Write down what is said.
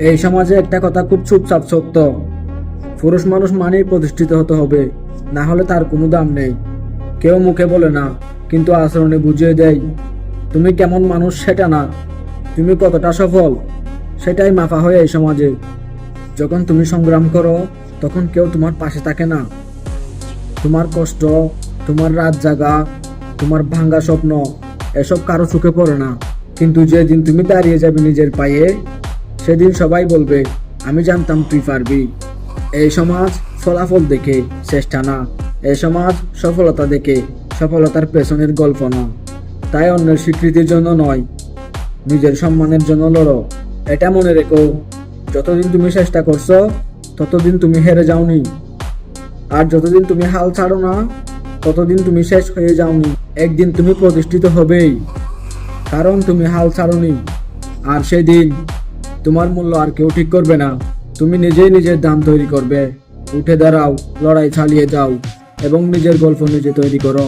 এই সমাজে একটা কথা খুব চুপচাপ সত্য, পুরুষ মানুষ মানেই প্রতিষ্ঠিত হতে হবে, না হলে তার কোনো দাম নেই। কেউ মুখে বলে না, কিন্তু আচরণে বুঝিয়ে দেয় তুমি কেমন মানুষ সেটা না, তুমি কতটা সফল সেটাই মাপা হয় এই সমাজে। যখন তুমি সংগ্রাম করো তখন কেউ তোমার পাশে থাকে না। তোমার কষ্ট, তোমার রাত জাগা, তোমার ভাঙ্গা স্বপ্ন এসব কারো চোখে পড়ে না। কিন্তু যেদিন তুমি দাঁড়িয়ে যাবে নিজের পায়ে, সেদিন সবাই বলবে আমি জানতাম তুই পারবি। এই সমাজ ফলাফল দেখে, চেষ্টা না। এই সমাজ সফলতা দেখে, সফলতার পেছনের গল্প না। তাই অন্যের স্বীকৃতির জন্য নয়, নিজের সম্মানের জন্য লড়ো। এটা মনে রেখো, যতদিন তুমি চেষ্টা করছো ততদিন তুমি হেরে যাওনি, আর যতদিন তুমি হাল ছাড়ো না ততদিন তুমি শেষ হয়ে যাওনি। একদিন তুমি প্রতিষ্ঠিত হবেই, কারণ তুমি হাল ছাড়োনি। আর সেদিন তোমার মূল্য আর কেউ ঠিক করবে না, তুমি নিজেই নিজের দাম তৈরি করবে। উঠে দাঁড়াও, লড়াই চালিয়ে যাও এবং নিজের গল্প নিজে তৈরি করো।